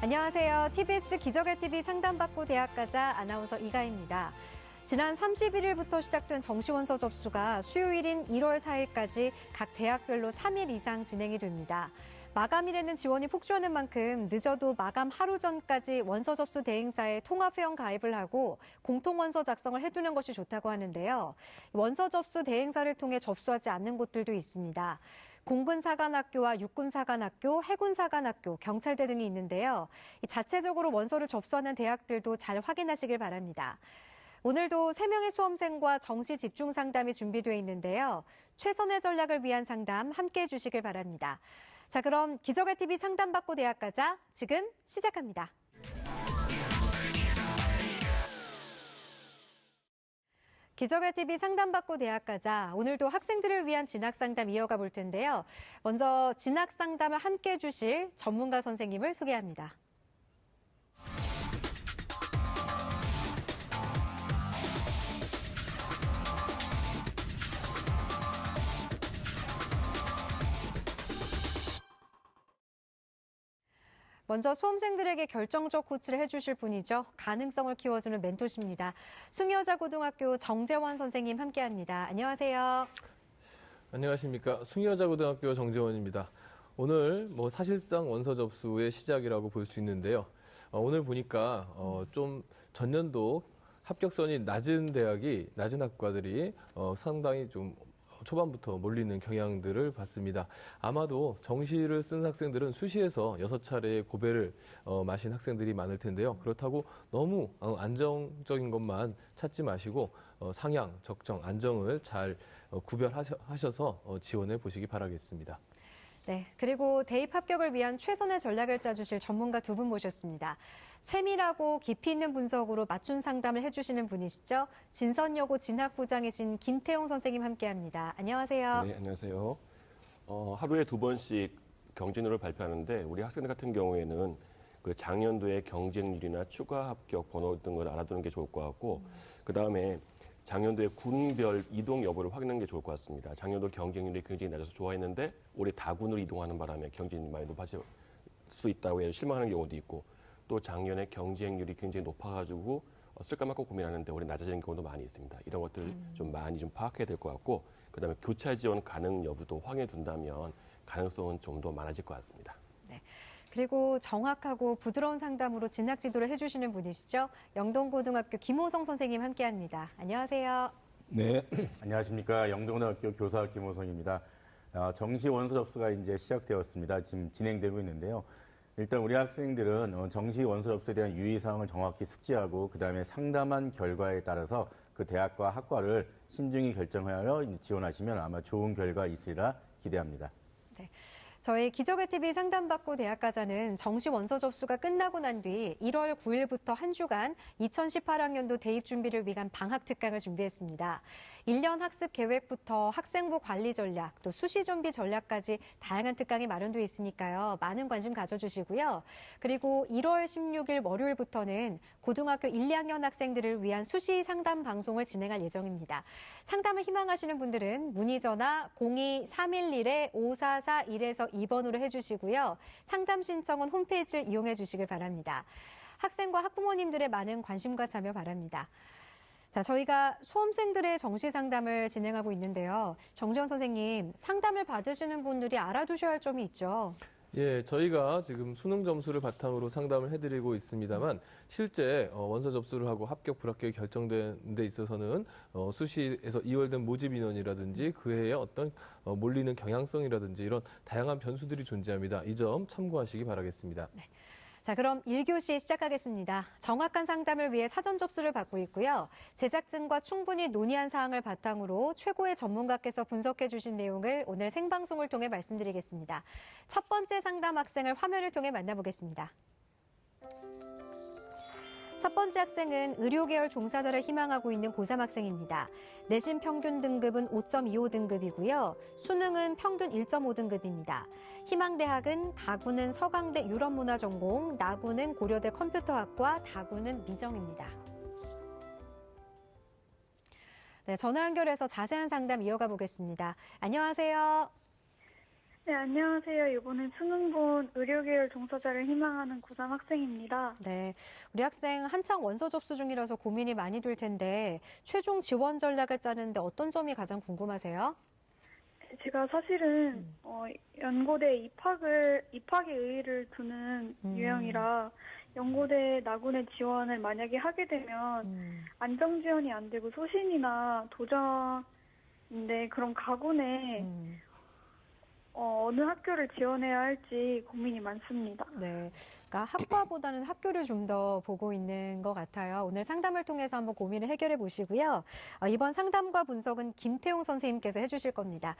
안녕하세요. TBS 기적의 TV 상담받고 대학가자 아나운서 이가입니다. 지난 31일부터 시작된 정시원서 접수가 수요일인 1월 4일까지 각 대학별로 3일 이상 진행이 됩니다. 마감일에는 지원이 폭주하는 만큼 늦어도 마감 하루 전까지 원서 접수 대행사에 통합회원 가입을 하고 공통원서 작성을 해두는 것이 좋다고 하는데요. 원서 접수 대행사를 통해 접수하지 않는 곳들도 있습니다. 공군사관학교와 육군사관학교, 해군사관학교, 경찰대 등이 있는데요. 자체적으로 원서를 접수하는 대학들도 잘 확인하시길 바랍니다. 오늘도 3명의 수험생과 정시 집중 상담이 준비되어 있는데요. 최선의 전략을 위한 상담 함께해 주시길 바랍니다. 자, 그럼 기적의 TV 상담받고 대학가자 지금 시작합니다. 기적의 TV 상담받고 대학가자 오늘도 학생들을 위한 진학상담 이어가 볼 텐데요. 먼저 진학상담을 함께해 주실 전문가 선생님을 소개합니다. 먼저 수험생들에게 결정적 코치를 해주실 분이죠. 가능성을 키워주는 멘토십니다. 숭여자고등학교 정재원 선생님 함께합니다. 안녕하세요. 안녕하십니까. 숭여자고등학교 정재원입니다. 오늘 사실상 원서 접수의 시작이라고 볼 수 있는데요. 오늘 보니까 좀 전년도 합격선이 낮은 학과들이 상당히 좀 초반부터 몰리는 경향들을 봤습니다. 아마도 정시를 쓴 학생들은 수시에서 6차례의 고배를 마신 학생들이 많을 텐데요. 그렇다고 너무 안정적인 것만 찾지 마시고 상향, 적정, 안정을 잘 구별하셔서 지원해 보시기 바라겠습니다. 네, 그리고 대입 합격을 위한 최선의 전략을 짜주실 전문가 두 분 모셨습니다. 세밀하고 깊이 있는 분석으로 맞춤 상담을 해주시는 분이시죠. 진선여고 진학부장이신 김태용 선생님 함께합니다. 안녕하세요. 네, 안녕하세요. 하루에 2번씩 경진으로 발표하는데 우리 학생들 같은 경우에는 그 작년도의 경쟁률이나 추가 합격 번호 등을 알아두는 게 좋을 것 같고 그다음에 작년도에 군별 이동 여부를 확인하는 게 좋을 것 같습니다. 작년도 경쟁률이 굉장히 낮아서 좋아했는데 올해 다군으로 이동하는 바람에 경쟁률이 많이 높아질 수 있다고 해서 실망하는 경우도 있고 또 작년에 경쟁률이 굉장히 높아가지고 쓸까 말까 고민하는데 올해 낮아지는 경우도 많이 있습니다. 이런 것들을 좀 많이 파악해야 될 것 같고 그다음에 교차 지원 가능 여부도 확인해 둔다면 가능성은 좀 더 많아질 것 같습니다. 네. 그리고 정확하고 부드러운 상담으로 진학 지도를 해주시는 분이시죠. 영동고등학교 김호성 선생님 함께합니다. 안녕하세요. 네, 안녕하십니까. 영동고등학교 교사 김호성입니다. 정시 원서 접수가 이제 시작되었습니다. 지금 진행되고 있는데요. 일단 우리 학생들은 정시 원서 접수에 대한 유의사항을 정확히 숙지하고 그다음에 상담한 결과에 따라서 그 대학과 학과를 신중히 결정하여 지원하시면 아마 좋은 결과 있으리라 기대합니다. 네. 저희 기적의 TV 상담받고 대학가자는 정시 원서 접수가 끝나고 난 뒤 1월 9일부터 한 주간 2018학년도 대입 준비를 위한 방학 특강을 준비했습니다. 1년 학습 계획부터 학생부 관리 전략, 또 수시 준비 전략까지 다양한 특강이 마련되어 있으니까요. 많은 관심 가져주시고요. 그리고 1월 16일 월요일부터는 고등학교 1, 2학년 학생들을 위한 수시 상담 방송을 진행할 예정입니다. 상담을 희망하시는 분들은 문의 전화 02-311-5441에서 2번으로 해주시고요. 상담 신청은 홈페이지를 이용해 주시길 바랍니다. 학생과 학부모님들의 많은 관심과 참여 바랍니다. 자, 저희가 수험생들의 정시 상담을 진행하고 있는데요. 정재원 선생님, 상담을 받으시는 분들이 알아두셔야 할 점이 있죠. 예, 저희가 지금 수능 점수를 바탕으로 상담을 해드리고 있습니다만 실제 원서 접수를 하고 합격, 불합격이 결정된 데 있어서는 수시에서 이월된 모집 인원이라든지 그 해에 어떤 몰리는 경향성이라든지 이런 다양한 변수들이 존재합니다. 이 점 참고하시기 바라겠습니다. 네. 자, 그럼 1교시 시작하겠습니다. 정확한 상담을 위해 사전 접수를 받고 있고요. 제작진과 충분히 논의한 사항을 바탕으로 최고의 전문가께서 분석해 주신 내용을 오늘 생방송을 통해 말씀드리겠습니다. 첫 번째 상담 학생을 화면을 통해 만나보겠습니다. 첫 번째 학생은 의료계열 종사자를 희망하고 있는 고3 학생입니다. 내신 평균 등급은 5.25 등급이고요. 수능은 평균 1.5 등급입니다. 희망대학은 가구는 서강대 유럽문화전공, 나구는 고려대 컴퓨터학과, 다구는 미정입니다. 네, 전화 연결해서 자세한 상담 이어가 보겠습니다. 안녕하세요. 네, 안녕하세요. 이번에 수능 본 의료계열 종사자를 희망하는 고3 학생입니다. 네, 우리 학생 한창 원서 접수 중이라서 고민이 많이 될 텐데 최종 지원 전략을 짜는데 어떤 점이 가장 궁금하세요? 제가 사실은 연고대 입학에 의의를 두는 유형이라 연고대 나군의 지원을 만약에 하게 되면 안정 지원이 안 되고 소신이나 도전인데 그런 가군에 어느 학교를 지원해야 할지 고민이 많습니다. 네, 그러니까 학과보다는 학교를 좀 더 보고 있는 것 같아요. 오늘 상담을 통해서 한번 고민을 해결해 보시고요. 이번 상담과 분석은 김태용 선생님께서 해주실 겁니다.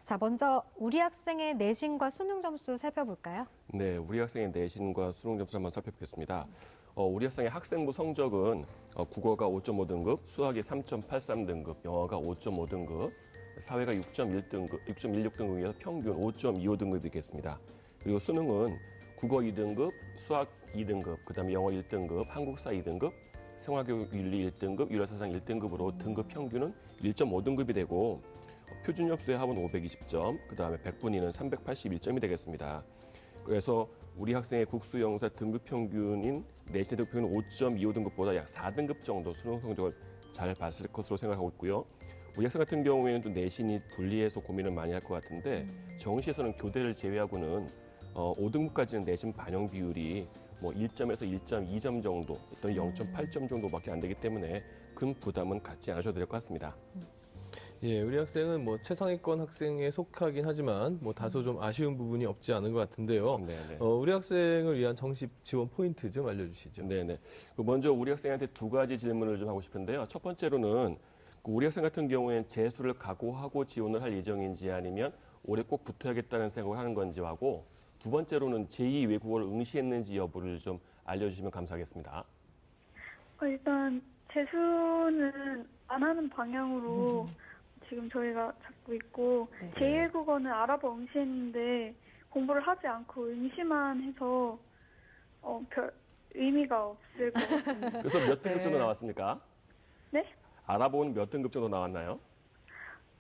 자, 먼저 우리 학생의 내신과 수능 점수 살펴볼까요? 네, 우리 학생의 내신과 수능 점수를 한번 살펴보겠습니다. 우리 학생의 학생부 성적은 국어가 5.5등급, 수학이 3.83등급, 영어가 5.5등급, 사회가 6.1등급, 6.16등급이어서 평균 5.25등급이겠습니다. 그리고 수능은 국어 2등급, 수학 2등급, 그다음에 영어 1등급, 한국사 2등급, 생활교육 윤리 1등급, 유래사상 1등급으로 등급 평균은 1.5등급이 되고 표준 접수의 합은 520점, 그다음에 100분위는 381점이 되겠습니다. 그래서 우리 학생의 국수영사 등급 평균인 내신 등급 평균 5.25등급보다 약 4등급 정도 수능 성적을 잘 봤을 것으로 생각하고 있고요. 우리 학생 같은 경우에는 또 내신이 불리해서 고민을 많이 할 것 같은데 정시에서는 교대를 제외하고는 5등급까지는 내신 반영 비율이 뭐 1점에서 1.2점 정도 또는 0.8점 정도밖에 안 되기 때문에 큰 부담은 갖지 않으셔도 될 것 같습니다. 예, 우리 학생은 뭐 최상위권 학생에 속하긴 하지만 뭐 다소 좀 아쉬운 부분이 없지 않은 것 같은데요. 네네. 우리 학생을 위한 정시 지원 포인트 좀 알려주시죠. 네네. 먼저 우리 학생한테 두 가지 질문을 좀 하고 싶은데요. 첫 번째로는 우리 학생 같은 경우에는 재수를 각오하고 지원을 할 예정인지 아니면 올해 꼭 붙어야겠다는 생각을 하는 건지 하고 두 번째로는 제2 외국어를 응시했는지 여부를 좀 알려주시면 감사하겠습니다. 일단 재수는 안 하는 방향으로 지금 저희가 잡고 있고 네. 제1국어는 알아보 응시했는데 공부를 하지 않고 응시만 해서 별 의미가 없을 것 같습니다. 그래서 몇 등급 네. 정도 나왔습니까? 네? 알아보는 몇 등급 정도 나왔나요?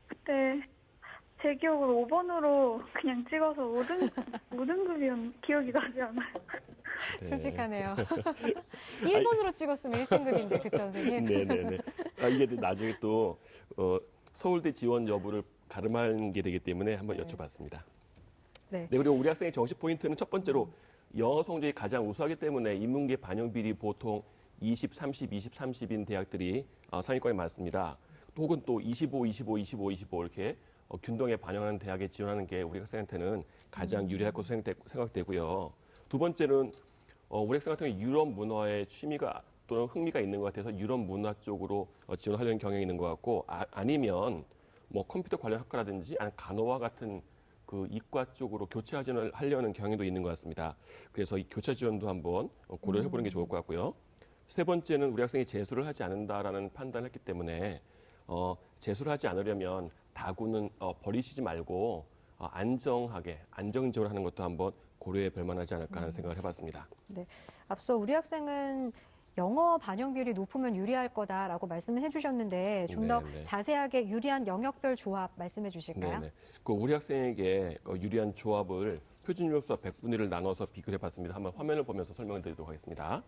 그때 제 기억으로 5번으로 그냥 찍어서 5등급이었 기억이 나지 않아요. 네. 솔직하네요. 1번으로 찍었으면 1등급인데, 그쵸, 선생님? 네네네. 이게 나중에 또 서울대 지원 여부를 가름하는 게 되기 때문에 한번 여쭤봤습니다. 네. 네, 그리고 우리 학생의 정시 포인트는 첫 번째로 영어 성적이 가장 우수하기 때문에 인문계 반영 비율이 보통 20, 30, 20, 30인 대학들이 상위권에 많습니다. 혹은 또 25, 25, 25, 25 이렇게 균등에 반영하는 대학에 지원하는 게 우리 학생한테는 가장 유리할 것으로 생각되고요. 두 번째는 우리 학생 같은 경우 유럽 문화에 취미가 또는 흥미가 있는 것 같아서 유럽 문화 쪽으로 지원하려는 경향이 있는 것 같고 아니면 뭐 컴퓨터 관련 학과라든지 아니면 간호와 같은 그 이과 쪽으로 교차 지원을 하려는 경향도 있는 것 같습니다. 그래서 이 교차 지원도 한번 고려해 보는 게 좋을 것 같고요. 세 번째는 우리 학생이 재수를 하지 않는다라는 판단을 했기 때문에 재수를 하지 않으려면 다구는 버리시지 말고 안정하게 안정 지원을 하는 것도 한번 고려해 볼 만하지 않을까 하는 생각을 해봤습니다. 네. 앞서 우리 학생은 영어 반영 비율이 높으면 유리할 거다라고 말씀을 해주셨는데 좀 더 네네. 자세하게 유리한 영역별 조합 말씀해 주실까요? 네네. 우리 학생에게 유리한 조합을 표준 요소와 100분위를 나눠서 비교해 봤습니다. 한번 화면을 보면서 설명을 드리도록 하겠습니다.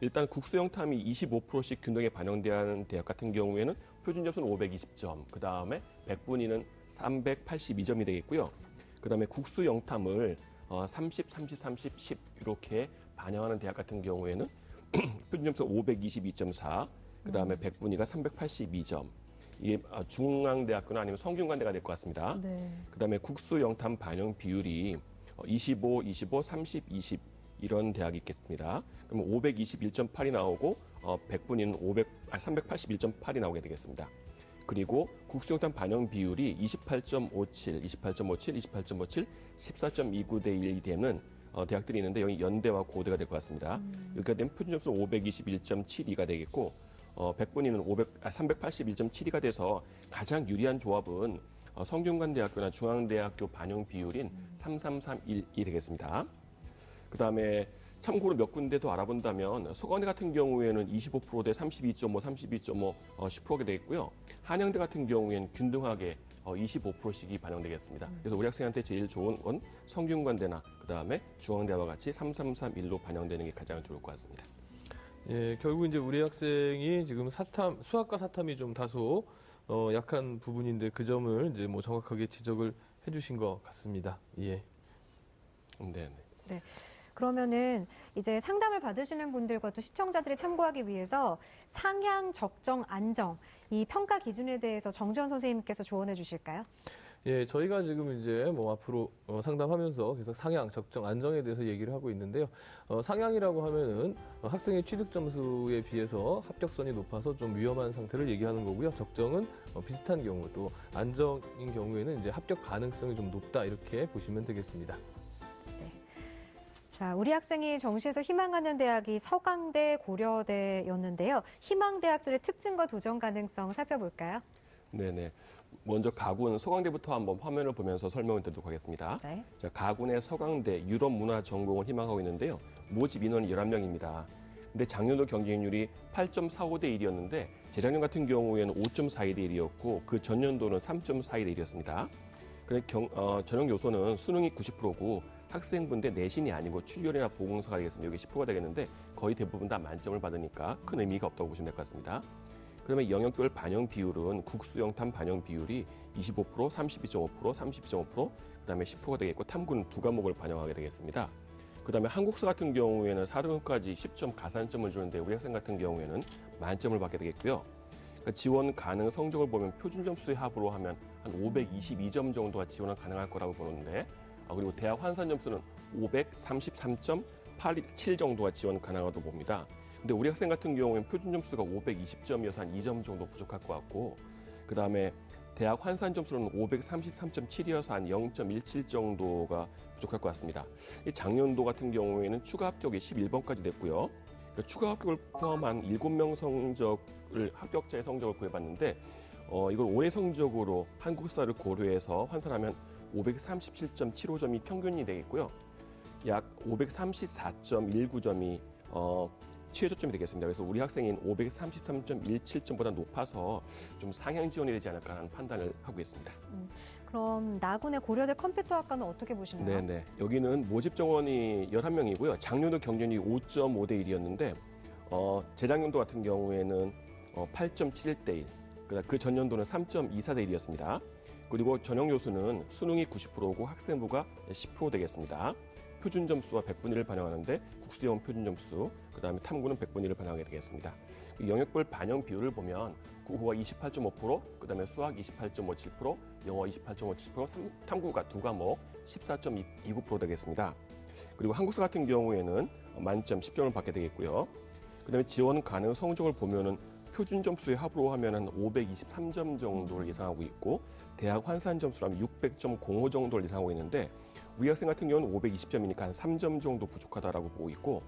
일단 국수형 탐이 25%씩 균등에 반영되는 대학 같은 경우에는 표준 점수는 520점, 그 다음에 100분위는 382점이 되겠고요. 그 다음에 국수 영탐을 30, 30, 30, 10 이렇게 반영하는 대학 같은 경우에는 표준 점수 522.4, 그 다음에 100분위가 382점. 이게 중앙대학교나 아니면 성균관대가 될 것 같습니다. 네. 그 다음에 국수 영탐 반영 비율이 25, 25, 30, 20 이런 대학이 있겠습니다. 그러면 521.8이 나오고 100분위는 381.8이 나오게 되겠습니다. 그리고 국수영탐 반영 비율이 28.57, 28.57, 28.57, 14.29대 1이 되는 대학들이 있는데 여기 연대와 고대가 될 것 같습니다. 여기가 되면 표준 점수 521.72가 되겠고 100분위는 381.72가 돼서 가장 유리한 조합은 성균관대학교나 중앙대학교 반영 비율인 3331이 되겠습니다. 그다음에 참고로 몇 군데 더 알아본다면 서강대 같은 경우에는 25%대 32.5, 32.5, 10%가 되겠고요. 한양대 같은 경우에는 균등하게 25%씩이 반영되겠습니다. 그래서 우리 학생한테 제일 좋은 건 성균관대나 그다음에 중앙대와 같이 3331로 반영되는 게 가장 좋을 것 같습니다. 예, 결국 이제 우리 학생이 지금 수학과 사탐이 좀 다소 약한 부분인데 그 점을 이제 뭐 정확하게 지적을 해주신 것 같습니다. 예. 네. 그러면은 이제 상담을 받으시는 분들과 또 시청자들이 참고하기 위해서 상향, 적정, 안정 이 평가 기준에 대해서 정지원 선생님께서 조언해 주실까요? 예, 저희가 지금 이제 뭐 앞으로 상담하면서 계속 상향, 적정, 안정에 대해서 얘기를 하고 있는데요. 상향이라고 하면은 학생의 취득 점수에 비해서 합격선이 높아서 좀 위험한 상태를 얘기하는 거고요. 적정은 비슷한 경우, 또 안정인 경우에는 이제 합격 가능성이 좀 높다 이렇게 보시면 되겠습니다. 자, 우리 학생이 정시에서 희망하는 대학이 서강대, 고려대였는데요. 희망대학들의 특징과 도전 가능성 살펴볼까요? 네네. 먼저 가군 서강대부터 한번 화면을 보면서 설명을 드리도록 하겠습니다. 네. 자, 가군의 서강대 유럽 문화 전공을 희망하고 있는데요. 모집 인원이 11명입니다. 근데 작년도 경쟁률이 8.45대 1이었는데 재작년 같은 경우에는 5.42대 1이었고 그 전년도는 3.42대 1이었습니다. 근데 전형 요소는 수능이 90%고 학생분들 내신이 아니고 출연이나 보공서가 되겠습니다. 이게 10%가 되겠는데 거의 대부분 다 만점을 받으니까 큰 의미가 없다고 보시면 될 것 같습니다. 그러면 영역별 반영 비율은 국수영탐 반영 비율이 25%, 32.5%, 32.5%, 그다음에 10%가 되겠고 탐구는 2과목을 반영하게 되겠습니다. 그다음에 한국사 같은 경우에는 4등급까지 10점 가산점을 주는데 우리 학생 같은 경우에는 만점을 받게 되겠고요. 그러니까 지원 가능 성적을 보면 표준 점수의 합으로 하면 한 522점 정도가 지원은 가능할 거라고 보는데 그리고 대학 환산 점수는 533.87 정도가 지원 가능하다고 봅니다. 근데 우리 학생 같은 경우에는 표준 점수가 520점이어서 한 2점 정도 부족할 것 같고 그다음에 대학 환산 점수는 533.7이어서 한 0.17 정도가 부족할 것 같습니다. 이 작년도 같은 경우에는 추가 합격이 11번까지 됐고요. 그러니까 추가 합격을 포함한 7명 성적을 합격자의 성적을 구해봤는데 이걸 올해 성적으로 한국사를 고려해서 환산하면 537.75점이 평균이 되겠고요. 약 534.19점이 최저점이 되겠습니다. 그래서 우리 학생인 533.17점보다 높아서 좀 상향 지원이 되지 않을까 하는 판단을 하고 있습니다. 그럼 나군의 고려대 컴퓨터학과는 어떻게 보시나요? 네네. 여기는 모집 정원이 11명이고요. 작년도 경쟁률이 5.5대 1이었는데 재작년도 같은 경우에는 8.71대 1, 그 전년도는 3.24대 1이었습니다. 그리고 전형 요소는 수능이 90%고 학생부가 10% 되겠습니다. 표준 점수와 100분의 1을 반영하는데 국수영 표준 점수, 그다음에 탐구는 100분의 1을 반영하게 되겠습니다. 영역별 반영 비율을 보면 국어가 28.5%, 그다음에 수학 28.57%, 영어 28.57%, 탐구가 2과목 14.29% 되겠습니다. 그리고 한국사 같은 경우에는 만점 10점을 받게 되겠고요. 그다음에 지원 가능 성적을 보면은 표준 점수의 합으로 하면은 523점 정도를 예상하고 있고 대학 환산 점수로 하면 600.05 정도를 예상하고 있는데 우리 학생 같은 경우는 520점이니까 한 3점 정도 부족하다라고 보고 있고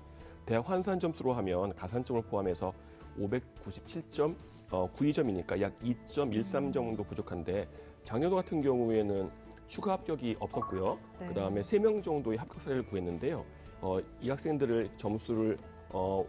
대학 환산 점수로 하면 가산점을 포함해서 597.92점이니까 약 2.13 정도 부족한데 작년도 같은 경우에는 추가 합격이 없었고요. 네. 그다음에 3명 정도의 합격 사례를 구했는데요. 이 학생들을 점수를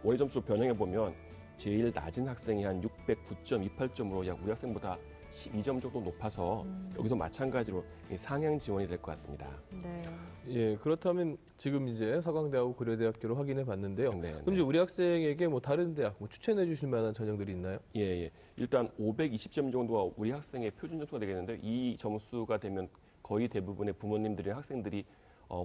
올해 점수로 변형해 보면 제일 낮은 학생이 한 609.28점으로 약 우리 학생보다 12점 정도 높아서 여기도 마찬가지로 상향 지원이 될 것 같습니다. 네. 예, 그렇다면 지금 이제 서강대하고 고려대학교를 확인해 봤는데요. 네, 그럼 이제 우리 학생에게 뭐 다른 대학 추천해 주실 만한 전형들이 있나요? 예. 일단 520점 정도가 우리 학생의 표준 점수가 되겠는데 이 점수가 되면 거의 대부분의 부모님들이 학생들이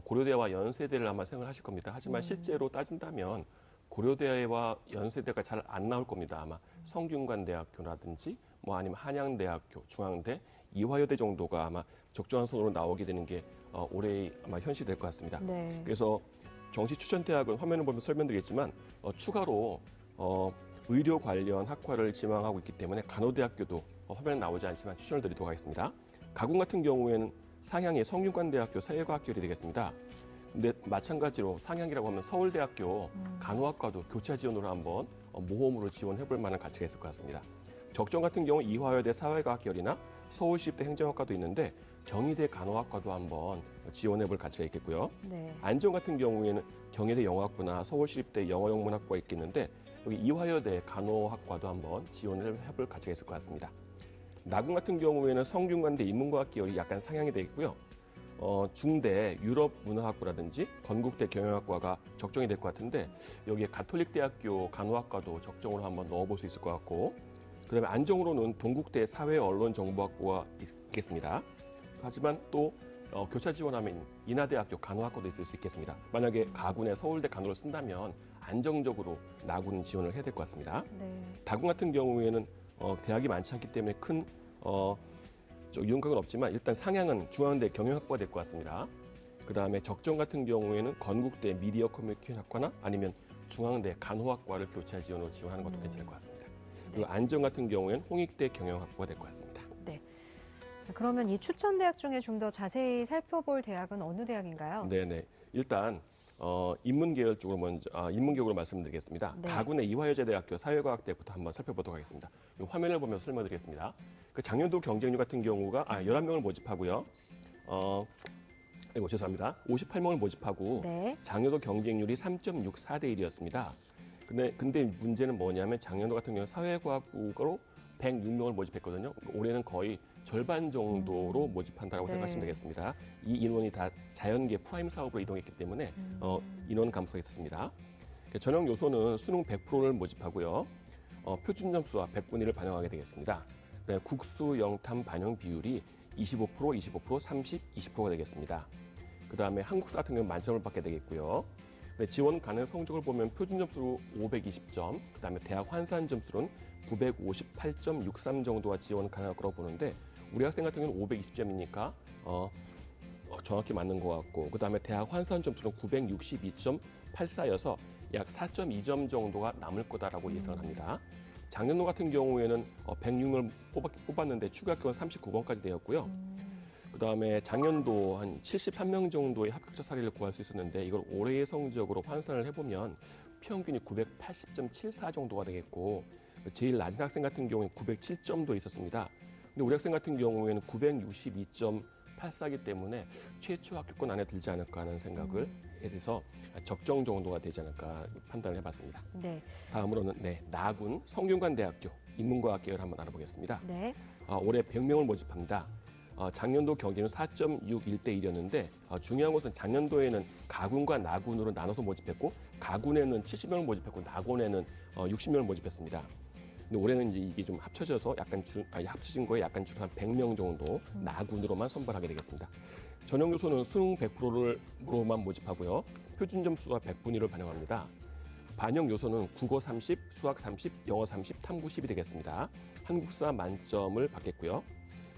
고려대와 연세대를 아마 생각을 하실 겁니다. 하지만 실제로 따진다면 고려대와 연세대가 잘 안 나올 겁니다. 아마 성균관대학교라든지 뭐 아니면 한양대학교, 중앙대, 이화여대 정도가 아마 적정한 선으로 나오게 되는 게 올해 아마 현실이 될 것 같습니다. 네. 그래서 정시 추천 대학은 화면을 보면 설명드리겠지만 추가로 의료 관련 학과를 지망하고 있기 때문에 간호대학교도 화면에 나오지 않지만 추천을 드리도록 하겠습니다. 가군 같은 경우에는 상향의 성균관대학교 사회과학결이 되겠습니다. 근데 마찬가지로 상향이라고 하면 서울대학교 간호학과도 교차 지원으로 한번 모험으로 지원해볼 만한 가치가 있을 것 같습니다. 적정 같은 경우 이화여대 사회과학결이나 서울시립대 행정학과도 있는데 경희대 간호학과도 한번 지원해볼 가치가 있겠고요. 네. 안전 같은 경우에는 경희대 영어학부나 서울시립대 영어영문학과가 있겠는데 여기 이화여대 간호학과도 한번 지원을 해볼 가치가 있을 것 같습니다. 나군 같은 경우에는 성균관대 인문과학 계열이 약간 상향이 돼 있고요. 중대 유럽문화학부라든지 건국대 경영학과가 적정이 될 것 같은데 여기에 가톨릭대학교 간호학과도 적정으로 한번 넣어볼 수 있을 것 같고 그다음에 안정으로는 동국대 사회언론정보학부가 있겠습니다. 하지만 또 교차 지원하면 인하대학교 간호학과도 있을 수 있겠습니다. 만약에 가군에 서울대 간호를 쓴다면 안정적으로 나군 지원을 해야 될 것 같습니다. 네. 다군 같은 경우에는 대학이 많지 않기 때문에 큰 이용각은 없지만 일단 상향은 중앙대 경영학과가 될 것 같습니다. 그다음에 적정 같은 경우에는 건국대 미디어 커뮤니케이션 학과나 아니면 중앙대 간호학과를 교차 지원으로 지원하는 것도 괜찮을 것 같습니다. 그리고 안정 같은 경우에는 홍익대 경영학과가 될 것 같습니다. 자, 그러면 이 추천 대학 중에 좀 더 자세히 살펴볼 대학은 어느 대학인가요? 네네. 일단 인문계열 쪽으로 먼저 인문계열로 말씀드리겠습니다. 네. 가군의 이화여자대학교 사회과학대부터 한번 살펴보도록 하겠습니다. 이 화면을 보면서 설명드리겠습니다. 그 작년도 경쟁률 같은 경우가 11명을 모집하고요. 죄송합니다. 58명을 모집하고 네. 작년도 경쟁률이 3.64대 1이었습니다. 근데 문제는 뭐냐면 작년도 같은 경우 사회과학부로 106명을 모집했거든요. 올해는 거의 절반 정도로 모집한다고 네. 생각하시면 되겠습니다. 이 인원이 다 자연계 프라임 사업으로 이동했기 때문에 인원 감소가 있었습니다. 전형 요소는 수능 100%를 모집하고요. 표준 점수와 100분위를 반영하게 되겠습니다. 국수 영탐 반영 비율이 25%, 25%, 30, 20%가 되겠습니다. 그다음에 한국사 같은 경우는 만점을 받게 되겠고요. 지원 가능 성적을 보면 표준 점수로 520점, 그다음에 대학 환산 점수는 958.63 정도가 지원 가능할 거라고 보는데 우리 학생 같은 경우는 520점이니까 정확히 맞는 것 같고 그다음에 대학 환산 점수는 962.84여서 약 4.2점 정도가 남을 거다라고 예상을 합니다. 작년도 같은 경우에는 106을 뽑았는데 추가 합격은 39번까지 되었고요. 그다음에 작년도 한 73명 정도의 합격자 사례를 구할 수 있었는데 이걸 올해의 성적으로 환산을 해보면 평균이 980.74 정도가 되겠고 제일 낮은 학생 같은 경우에는 907점도 있었습니다. 근데 우리 학생 같은 경우에는 962.84이기 때문에 최초 합격권 안에 들지 않을까 하는 생각을 해서 적정 정도가 되지 않을까 판단을 해봤습니다. 네. 다음으로는 나군 성균관대학교 인문과학 계열 한번 알아보겠습니다. 네. 올해 100명을 모집합니다. 작년도 경쟁은 4.61대 1이었는데 중요한 것은 작년도에는 가군과 나군으로 나눠서 모집했고 가군에는 70명을 모집했고 나군에는 60명을 모집했습니다. 근데 올해는 이제 이게 좀 합쳐져서 합쳐진 거에 약간 줄 한 100명 정도 나군으로만 선발하게 되겠습니다. 전형 요소는 수능 100%로만 모집하고요. 표준 점수와 100분위를 반영합니다. 반영 요소는 국어 30, 수학 30, 영어 30, 탐구 10이 되겠습니다. 한국사 만점을 받겠고요.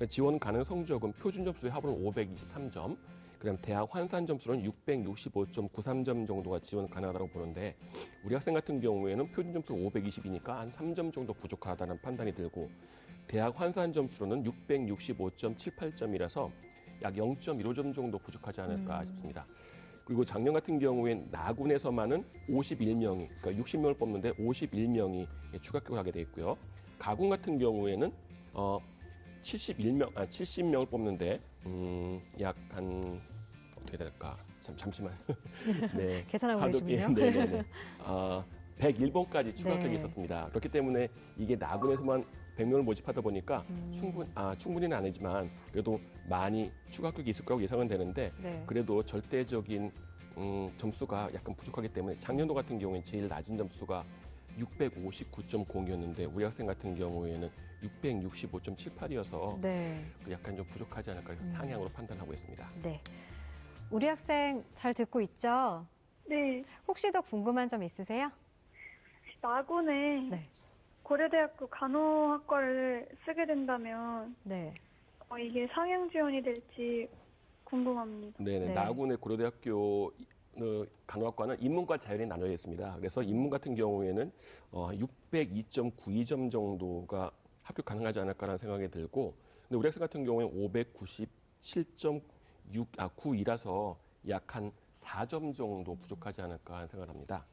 지원 가능 성적은 표준 점수의 합은 523점, 그다음 대학 환산 점수는 665.93점 정도가 지원 가능하다고 보는데 우리 학생 같은 경우에는 표준 점수 520이니까 한 3점 정도 부족하다는 판단이 들고 대학 환산 점수로는 665.78점이라서 약 0.15점 정도 부족하지 않을까 싶습니다. 그리고 작년 같은 경우엔 나군에서만은 51명이, 그러니까 60명을 뽑는데 51명이 추가 합격을 하게 돼 있고요. 가군 같은 경우에는 70명을 뽑는데 약 한 어떻게 될까? 잠시만. 네. 계산하고 계시군요. 네네네. 101번까지 추가 합격이 네. 있었습니다. 그렇기 때문에 이게 나군에서만 100명을 모집하다 보니까 충분히는 아니지만 그래도 많이 추가 합격이 있을 거라고 예상은 되는데 네. 그래도 절대적인 점수가 약간 부족하기 때문에 작년도 같은 경우에는 제일 낮은 점수가 659.0이었는데 우리 학생 같은 경우에는 665.78이어서 네. 약간 좀 부족하지 않을까 해서 상향으로 판단하고 있습니다. 네. 우리 학생 잘 듣고 있죠? 네. 혹시 더 궁금한 점 있으세요? 나군에 네. 고려대학교 간호학과를 쓰게 된다면 네. 이게 상향 지원이 될지 궁금합니다. 네네. 네. 나군의 고려대학교 간호학과는 인문과 자연이 나눠져 있습니다. 그래서 인문 같은 경우에는 602.92점 정도가 합격 가능하지 않을까라는 생각이 들고, 근데 우리 학생 같은 경우에는 597.92라서 약 한 4점 정도 부족하지 않을까 하는 생각을 합니다.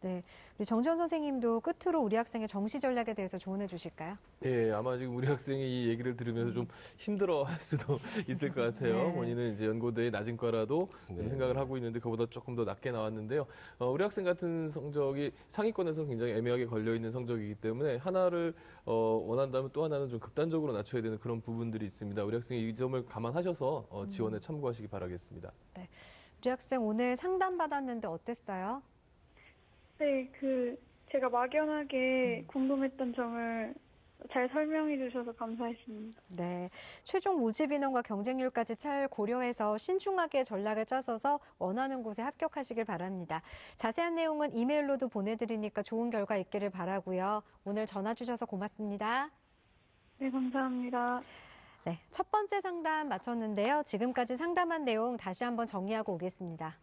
네, 우리 정지원 선생님도 끝으로 우리 학생의 정시 전략에 대해서 조언해 주실까요? 예, 아마 지금 우리 학생이 이 얘기를 들으면서 좀 힘들어할 수도 있을 것 같아요. 네. 본인은 이제 연고대에 낮은 과라도 네. 생각을 하고 있는데 그보다 조금 더 낮게 나왔는데요. 우리 학생 같은 성적이 상위권에서 굉장히 애매하게 걸려 있는 성적이기 때문에 하나를 원한다면 또 하나는 좀 극단적으로 낮춰야 되는 그런 부분들이 있습니다. 우리 학생이 이 점을 감안하셔서 지원에 참고하시기 바라겠습니다. 우리 학생 오늘 상담 받았는데 어땠어요? 네, 제가 막연하게 궁금했던 점을 잘 설명해 주셔서 감사했습니다. 네, 최종 모집 인원과 경쟁률까지 잘 고려해서 신중하게 전략을 짜셔서 원하는 곳에 합격하시길 바랍니다. 자세한 내용은 이메일로도 보내드리니까 좋은 결과 있기를 바라고요. 오늘 전화 주셔서 고맙습니다. 네, 감사합니다. 네, 첫 번째 상담 마쳤는데요. 지금까지 상담한 내용 다시 한번 정리하고 오겠습니다.